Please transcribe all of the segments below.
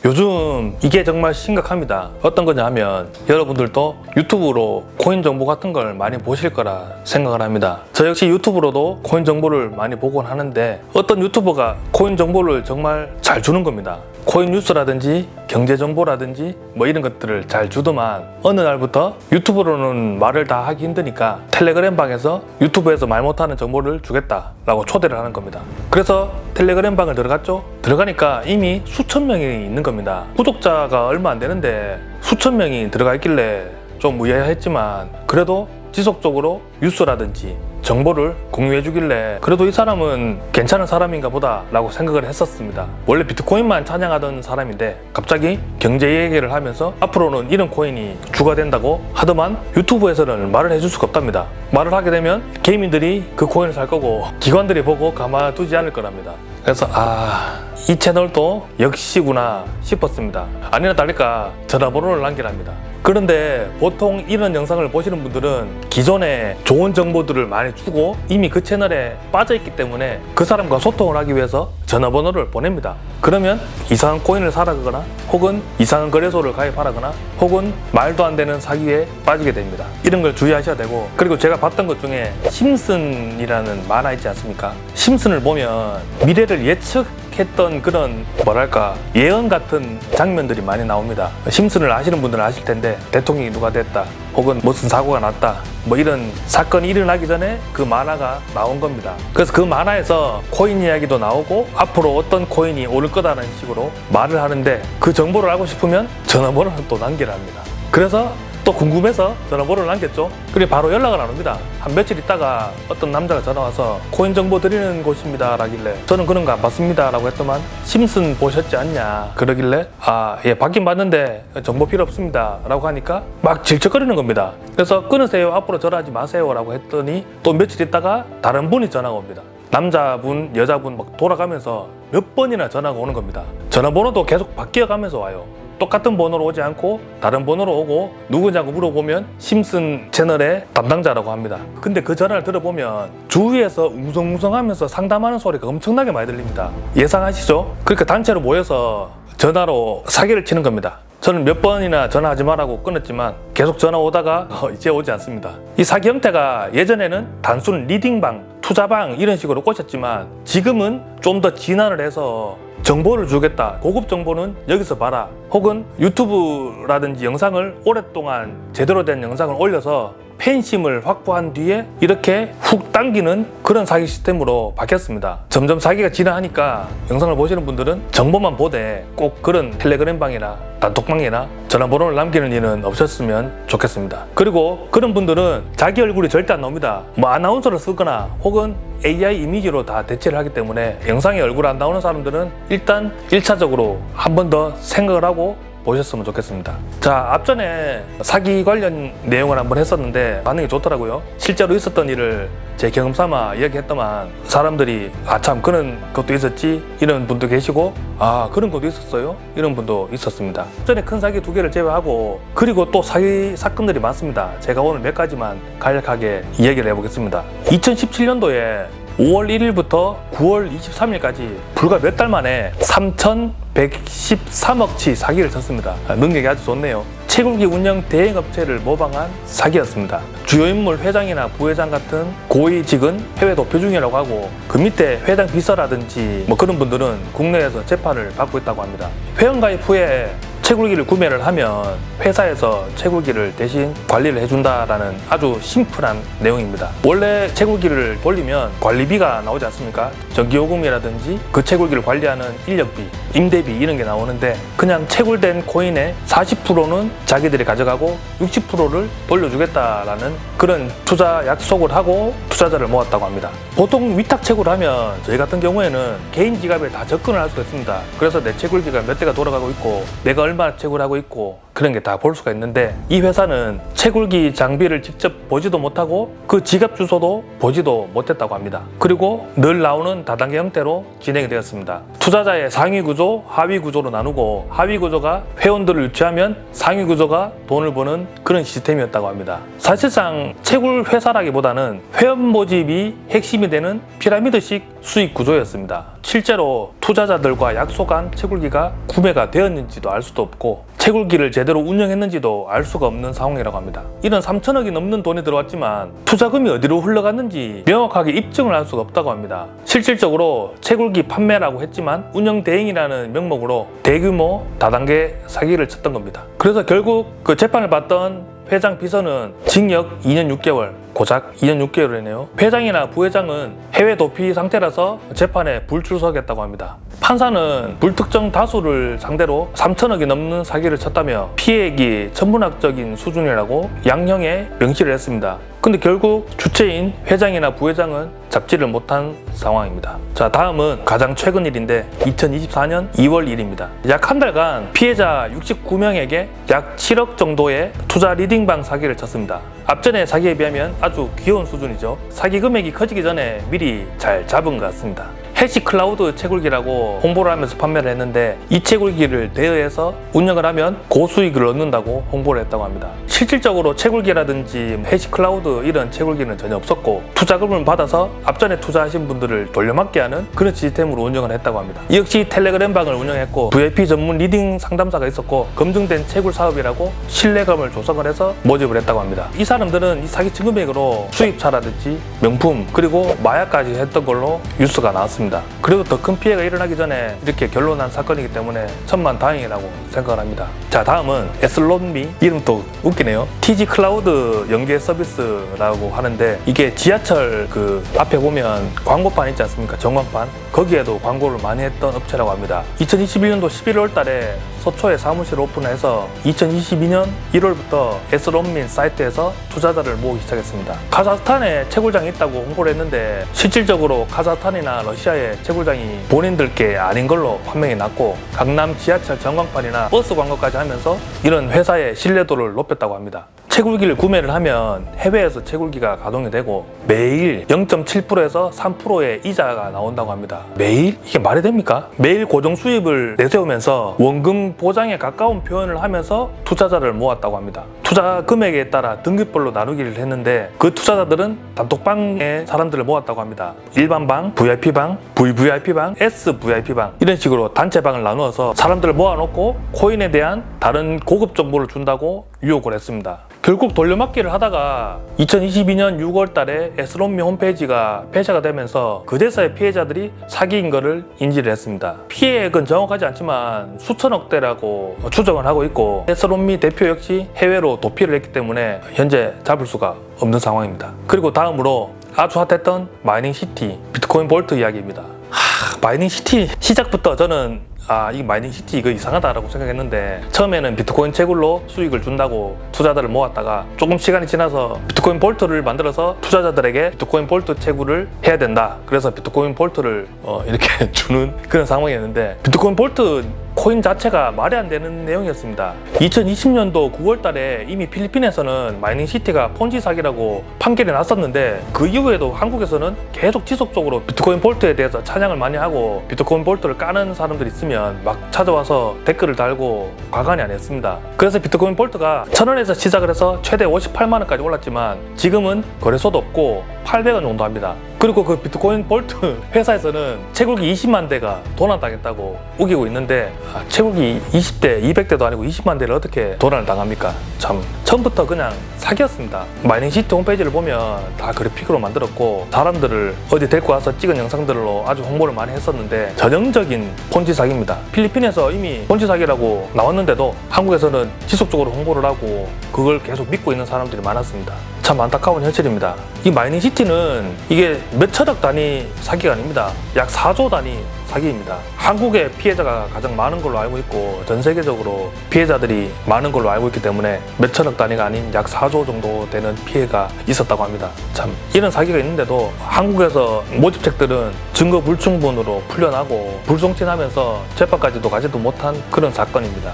요즘 이게 정말 심각합니다. 어떤 거냐 하면 여러분들도 유튜브로 코인 정보 같은 걸 많이 보실 거라 생각을 합니다. 저 역시 유튜브로도 코인 정보를 많이 보곤 하는데 어떤 유튜버가 코인 정보를 정말 잘 주는 겁니다. 코인 뉴스라든지 경제 정보라든지 뭐 이런 것들을 잘 주더만 어느 날부터 유튜브로는 말을 다 하기 힘드니까 텔레그램 방에서 유튜브에서 말 못하는 정보를 주겠다라고 초대를 하는 겁니다. 그래서 텔레그램 방을 들어갔죠. 들어가니까 이미 수천 명이 있는 겁니다. 구독자가 얼마 안 되는데 수천 명이 들어가 있길래 좀 의아했지만 그래도 지속적으로 뉴스라든지 정보를 공유해 주길래 그래도 이 사람은 괜찮은 사람인가 보다 라고 생각을 했었습니다. 원래 비트코인만 찬양하던 사람인데 갑자기 경제 얘기를 하면서 앞으로는 이런 코인이 주가 된다고 하더만 유튜브에서는 말을 해줄 수가 없답니다. 말을 하게 되면 개미들이 그 코인을 살 거고 기관들이 보고 가만두지 않을 거랍니다. 그래서 이 채널도 역시구나 싶었습니다. 아니나 다를까 전화번호를 남기랍니다. 그런데 보통 이런 영상을 보시는 분들은 기존에 좋은 정보들을 많이 주고 이미 그 채널에 빠져있기 때문에 그 사람과 소통을 하기 위해서 전화번호를 보냅니다. 그러면 이상한 코인을 사라거나 혹은 이상한 거래소를 가입하라거나 혹은 말도 안 되는 사기에 빠지게 됩니다. 이런 걸 주의하셔야 되고, 그리고 제가 봤던 것 중에 심슨이라는 만화 있지 않습니까? 심슨을 보면 미래를 예측했던 그런 뭐랄까 예언 같은 장면들이 많이 나옵니다. 심슨을 아시는 분들은 아실 텐데 대통령이 누가 됐다 혹은 무슨 사고가 났다 뭐 이런 사건이 일어나기 전에 그 만화가 나온 겁니다. 그래서 그 만화에서 코인 이야기도 나오고 앞으로 어떤 코인이 오를 거다라는 식으로 말을 하는데 그 정보를 알고 싶으면 전화번호를 또 남기라 합니다. 그래서 또 궁금해서 전화번호를 남겼죠. 그리고 바로 연락을 안 옵니다. 한 며칠 있다가 어떤 남자가 전화와서 코인 정보 드리는 곳입니다 라길래 저는 그런 거 안 받습니다 라고 했더만 심슨 보셨지 않냐 그러길래 예 받긴 받는데 정보 필요 없습니다 라고 하니까 막 질척거리는 겁니다. 그래서 끊으세요, 앞으로 전화하지 마세요 라고 했더니 또 며칠 있다가 다른 분이 전화가 옵니다. 남자분 여자분 막 돌아가면서 몇 번이나 전화가 오는 겁니다. 전화번호도 계속 바뀌어가면서 와요. 똑같은 번호로 오지 않고 다른 번호로 오고 누구냐고 물어보면 심슨 채널의 담당자라고 합니다. 근데 그 전화를 들어보면 주위에서 웅성웅성하면서 상담하는 소리가 엄청나게 많이 들립니다. 예상하시죠? 그러니까 단체로 모여서 전화로 사기를 치는 겁니다. 저는 몇 번이나 전화하지 말라고 끊었지만 계속 전화 오다가 이제 오지 않습니다. 이 사기 형태가 예전에는 단순 리딩방, 투자방 이런 식으로 꽂혔지만 지금은 좀 더 진화를 해서 정보를 주겠다, 고급 정보는 여기서 봐라, 혹은 유튜브라든지 영상을 오랫동안 제대로 된 영상을 올려서 팬심을 확보한 뒤에 이렇게 훅 당기는 그런 사기 시스템으로 바뀌었습니다. 점점 사기가 진화하니까 영상을 보시는 분들은 정보만 보되 꼭 그런 텔레그램 방이나 단톡방이나 전화번호를 남기는 일은 없었으면 좋겠습니다. 그리고 그런 분들은 자기 얼굴이 절대 안 나옵니다. 뭐 아나운서를 쓰거나 혹은 AI 이미지로 다 대체를 하기 때문에 영상에 얼굴 안 나오는 사람들은 일단 1차적으로 한 번 더 생각을 하고 보셨으면 좋겠습니다. 자, 앞전에 사기 관련 내용을 한번 했었는데 반응이 좋더라고요. 실제로 있었던 일을 제 경험 삼아 이야기했더만 사람들이 참 그런 것도 있었지 이런 분도 계시고 그런 것도 있었어요 이런 분도 있었습니다. 전에 큰 사기 2개를 제외하고 그리고 또 사기 사건들이 많습니다. 제가 오늘 몇 가지만 간략하게 이야기를 해보겠습니다. 2017년도에 5월 1일부터 9월 23일까지 불과 몇 달 만에 3,113억치 사기를 쳤습니다. 능력이 아주 좋네요. 채굴기 운영 대행업체를 모방한 사기였습니다. 주요 인물 회장이나 부회장 같은 고위직은 해외 도피 중이라고 하고 그 밑에 회장 비서라든지 뭐 그런 분들은 국내에서 재판을 받고 있다고 합니다. 회원가입 후에 채굴기를 구매를 하면 회사에서 채굴기를 대신 관리를 해준다라는 아주 심플한 내용입니다. 원래 채굴기를 돌리면 관리비가 나오지 않습니까? 전기요금이라든지 그 채굴기를 관리하는 인력비, 임대비 이런 게 나오는데 그냥 채굴된 코인의 40%는 자기들이 가져가고 60%를 돌려주겠다라는 그런 투자 약속을 하고 투자자를 모았다고 합니다. 보통 위탁 채굴을 하면 저희 같은 경우에는 개인 지갑에 다 접근을 할 수가 있습니다. 그래서 내 채굴기가 몇 대가 돌아가고 있고 내가 얼마나 채굴하고 있고 그런 게 다 볼 수가 있는데 이 회사는 채굴기 장비를 직접 보지도 못하고 그 지갑 주소도 보지도 못했다고 합니다. 그리고 늘 나오는 다단계 형태로 진행이 되었습니다. 투자자의 상위 구조, 하위 구조로 나누고 하위 구조가 회원들을 유치하면 상위 구조가 돈을 버는 그런 시스템이었다고 합니다. 사실상 채굴 회사라기보다는 회원 모집이 핵심이 되는 피라미드식 수익 구조였습니다. 실제로 투자자들과 약속한 채굴기가 구매가 되었는지도 알 수도 없고 채굴기를 제대로 운영했는지도 알 수가 없는 상황이라고 합니다. 이런 3천억이 넘는 돈이 들어왔지만 투자금이 어디로 흘러갔는지 명확하게 입증을 할 수가 없다고 합니다. 실질적으로 채굴기 판매라고 했지만 운영 대행이라는 명목으로 대규모 다단계 사기를 쳤던 겁니다. 그래서 결국 그 재판을 받던 회장 비서는 징역 2년 6개월, 고작 2년 6개월이네요. 회장이나 부회장은 해외 도피 상태라서 재판에 불출석했다고 합니다. 판사는 불특정 다수를 상대로 3천억이 넘는 사기를 쳤다며 피해액이 천문학적인 수준이라고 양형에 명시를 했습니다. 근데 결국 주체인 회장이나 부회장은 잡지를 못한 상황입니다. 자, 다음은 가장 최근 일인데 2024년 2월 일입니다. 약 한 달간 피해자 69명에게 약 7억 정도의 투자 리딩방 사기를 쳤습니다. 앞전의 사기에 비하면 아주 귀여운 수준이죠. 사기 금액이 커지기 전에 미리 잘 잡은 것 같습니다. 해시 클라우드 채굴기라고 홍보를 하면서 판매를 했는데 이 채굴기를 대여해서 운영을 하면 고수익을 얻는다고 홍보를 했다고 합니다. 실질적으로 채굴기라든지 해시 클라우드 이런 채굴기는 전혀 없었고 투자금을 받아서 앞전에 투자하신 분들을 돌려막기 하는 그런 시스템으로 운영을 했다고 합니다. 이 역시 텔레그램방을 운영했고 VIP 전문 리딩 상담사가 있었고 검증된 채굴 사업이라고 신뢰감을 조성을 해서 모집을 했다고 합니다. 이 사람들은 이 사기 증금액으로 수입차라든지 명품 그리고 마약까지 했던 걸로 뉴스가 나왔습니다. 그래도 더 큰 피해가 일어나기 전에 이렇게 결론난 사건이기 때문에 천만다행이라고 생각을 합니다. 자, 다음은 에슬론미, 이름도 웃기네요. TG 클라우드 연계 서비스라고 하는데 이게 지하철 그 앞에 보면 광고판 있지 않습니까? 전광판. 거기에도 광고를 많이 했던 업체라고 합니다. 2021년도 11월 달에 서초에 사무실을 오픈해서 2022년 1월부터 에슬론민 사이트에서 투자자를 모으기 시작했습니다. 카자흐스탄에 채굴장이 있다고 홍보를 했는데 실질적으로 카자흐스탄이나 러시아의 채굴장이 본인들께 아닌 걸로 판명이 났고 강남 지하철 전광판이나 버스 광고까지 하면서 이런 회사의 신뢰도를 높였다고 합니다. 채굴기를 구매를 하면 해외에서 채굴기가 가동이 되고 매일 0.7%에서 3%의 이자가 나온다고 합니다. 매일? 이게 말이 됩니까? 매일 고정 수입을 내세우면서 원금 보장에 가까운 표현을 하면서 투자자를 모았다고 합니다. 투자 금액에 따라 등급별로 나누기를 했는데 그 투자자들은 단톡방에 사람들을 모았다고 합니다. 일반방, VIP방, VVIP방, SVIP방 이런 식으로 단체방을 나누어서 사람들을 모아놓고 코인에 대한 다른 고급 정보를 준다고 유혹을 했습니다. 결국 돌려막기를 하다가 2022년 6월 달에 에슬론미 홈페이지가 폐쇄가 되면서 그제서야 피해자들이 사기인 것을 인지를 했습니다. 피해액은 정확하지 않지만 수천억대라고 추정을 하고 있고 에슬론미 대표 역시 해외로 도피를 했기 때문에 현재 잡을 수가 없는 상황입니다. 그리고 다음으로 아주 핫했던 마이닝시티 비트코인 볼트 이야기입니다. 마이닝시티 시작부터 저는 이 마이닝시티 이거 이상하다라고 생각했는데 처음에는 비트코인 채굴로 수익을 준다고 투자자를 모았다가 조금 시간이 지나서 비트코인 볼트를 만들어서 투자자들에게 비트코인 볼트 채굴을 해야 된다. 그래서 비트코인 볼트를 이렇게 주는 그런 상황이었는데 비트코인 볼트 코인 자체가 말이 안 되는 내용이었습니다. 2020년도 9월 달에 이미 필리핀에서는 마이닝시티가 폰지 사기라고 판결이 났었는데 그 이후에도 한국에서는 계속 지속적으로 비트코인 볼트에 대해서 찬양을 많이 하고 비트코인 볼트를 까는 사람들이 있으면 막 찾아와서 댓글을 달고 과간이 아니었습니다. 그래서 비트코인 볼트가 1,000원에서 시작을 해서 최대 58만 원까지 올랐지만 지금은 거래소도 없고 800원 정도 합니다. 그리고 그 비트코인 볼트 회사에서는 채굴기 20만 대가 도난당했다고 우기고 있는데 채굴기 20대, 200대도 아니고 20만 대를 어떻게 도난을 당합니까? 참 처음부터 그냥 사기였습니다. 마이닝시티 홈페이지를 보면 다 그래픽으로 만들었고 사람들을 어디 데리고 와서 찍은 영상들로 아주 홍보를 많이 했었는데 전형적인 폰지 사기입니다. 필리핀에서 이미 폰지 사기라고 나왔는데도 한국에서는 지속적으로 홍보를 하고 그걸 계속 믿고 있는 사람들이 많았습니다. 참 안타까운 현실입니다. 이 마이닝시티는 이게 몇천억 단위 사기가 아닙니다. 약 4조 단위 사기입니다. 한국의 피해자가 가장 많은 걸로 알고 있고 전 세계적으로 피해자들이 많은 걸로 알고 있기 때문에 몇천억 단위가 아닌 약 4조 정도 되는 피해가 있었다고 합니다. 참 이런 사기가 있는데도 한국에서 모집책들은 증거 불충분으로 풀려나고 불송치하면서 재판까지도 가지도 못한 그런 사건입니다.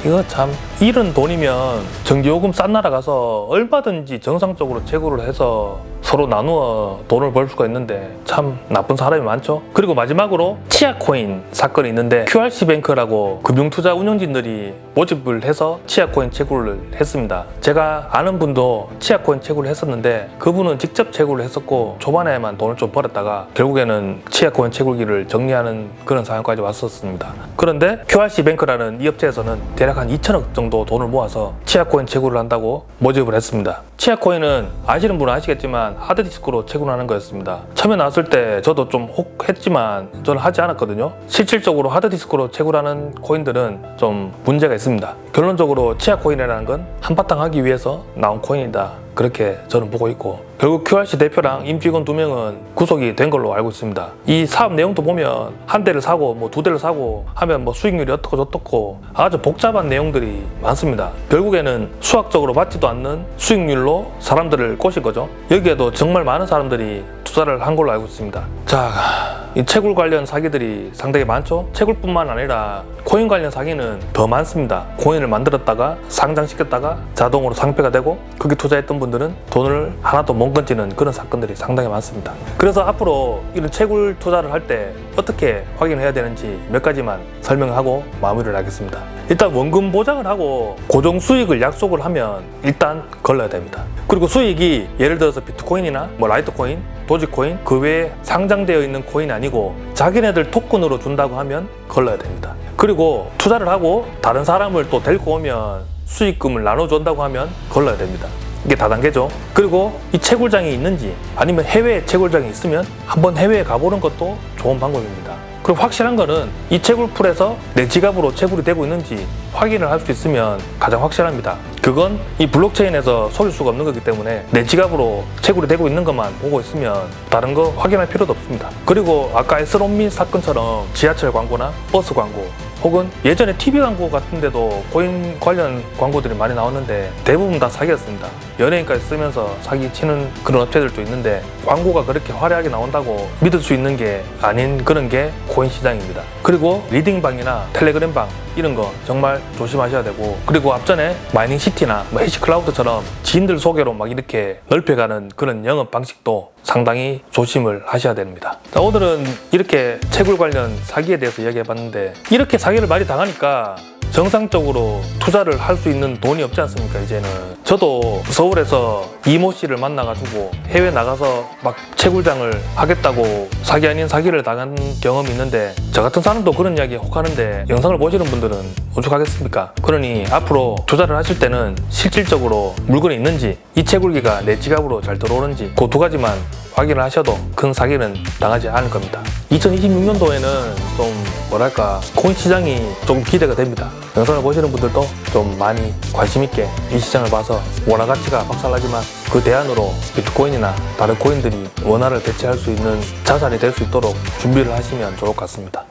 이거 참 이런 돈이면 전기요금 싼 나라 가서 얼마든지 정상적으로 채굴을 해서 서로 나누어 돈을 벌 수가 있는데 참 나쁜 사람이 많죠. 그리고 마지막으로 치아코인 사건이 있는데 QRC뱅크라고 금융투자 운영진들이 모집을 해서 치아코인 채굴을 했습니다. 제가 아는 분도 치아코인 채굴을 했었는데 그분은 직접 채굴을 했었고 초반에만 돈을 좀 벌었다가 결국에는 치아코인 채굴기를 정리하는 그런 상황까지 왔었습니다. 그런데 QRC뱅크라는 이 업체에서는 대략 한 2천억 정도 돈을 모아서 치아코인 채굴을 한다고 모집을 했습니다. 치아코인은 아시는 분은 아시겠지만 하드디스크로 채굴하는 거였습니다. 처음에 나왔을 때 저도 좀 혹했지만 저는 하지 않았거든요. 실질적으로 하드디스크로 채굴하는 코인들은 좀 문제가 있습니다. 결론적으로 치아코인이라는 건 한바탕 하기 위해서 나온 코인이다. 그렇게 저는 보고 있고 결국 QRC 대표랑 임직원 2명은 구속이 된 걸로 알고 있습니다. 이 사업 내용도 보면 한 대를 사고 뭐 2대를 사고 하면 뭐 수익률이 어떻고 저떻고 아주 복잡한 내용들이 많습니다. 결국에는 수학적으로 맞지도 않는 수익률로 사람들을 꼬실 거죠. 여기에도 정말 많은 사람들이 투자를 한 걸로 알고 있습니다. 자, 이 채굴 관련 사기들이 상당히 많죠. 채굴뿐만 아니라 코인 관련 사기는 더 많습니다. 코인을 만들었다가 상장시켰다가 자동으로 상폐가 되고 거기 투자했던 분들은 돈을 하나도 못 건지는 그런 사건들이 상당히 많습니다. 그래서 앞으로 이런 채굴 투자를 할 때 어떻게 확인해야 되는지 몇 가지만 설명하고 마무리를 하겠습니다. 일단 원금 보장을 하고 고정 수익을 약속을 하면 일단 걸러야 됩니다. 그리고 수익이 예를 들어서 비트코인이나 뭐 라이트코인, 도지코인 그 외에 상장되어 있는 코인이 아니고 자기네들 토큰으로 준다고 하면 걸러야 됩니다. 그리고 투자를 하고 다른 사람을 또 데리고 오면 수익금을 나눠준다고 하면 걸러야 됩니다. 이게 다단계죠. 그리고 이 채굴장이 있는지 아니면 해외에 채굴장이 있으면 한번 해외에 가보는 것도 좋은 방법입니다. 그리고 확실한 거는 이 채굴풀에서 내 지갑으로 채굴이 되고 있는지 확인을 할 수 있으면 가장 확실합니다. 그건 이 블록체인에서 속일 수가 없는 거기 때문에 내 지갑으로 채굴이 되고 있는 것만 보고 있으면 다른 거 확인할 필요도 없습니다. 그리고 아까 에스론민 사건처럼 지하철 광고나 버스 광고 혹은 예전에 TV 광고 같은 데도 코인 관련 광고들이 많이 나왔는데 대부분 다 사기였습니다. 연예인까지 쓰면서 사기치는 그런 업체들도 있는데 광고가 그렇게 화려하게 나온다고 믿을 수 있는 게 아닌 그런 게 코인 시장입니다. 그리고 리딩방이나 텔레그램방 이런 거 정말 조심하셔야 되고 그리고 앞전에 마이닝시티나 뭐 해시클라우드처럼 지인들 소개로 막 이렇게 넓혀가는 그런 영업 방식도 상당히 조심을 하셔야 됩니다. 자, 오늘은 이렇게 채굴 관련 사기에 대해서 이야기해봤는데 이렇게 사기를 많이 당하니까 정상적으로 투자를 할 수 있는 돈이 없지 않습니까? 이제는 저도 서울에서 이모 씨를 만나가지고 해외 나가서 막 채굴장을 하겠다고 사기 아닌 사기를 당한 경험이 있는데 저 같은 사람도 그런 이야기에 혹하는데 영상을 보시는 분들은 오죽하겠습니까? 그러니 앞으로 투자를 하실 때는 실질적으로 물건이 있는지 이 채굴기가 내 지갑으로 잘 들어오는지 그 두 가지만 확인을 하셔도 큰 사기는 당하지 않을 겁니다. 2026년도에는 좀 뭐랄까 코인 시장이 좀 기대가 됩니다. 영상을 보시는 분들도 좀 많이 관심 있게 이 시장을 봐서 원화 가치가 박살나지만 그 대안으로 비트코인이나 다른 코인들이 원화를 대체할 수 있는 자산이 될 수 있도록 준비를 하시면 좋을 것 같습니다.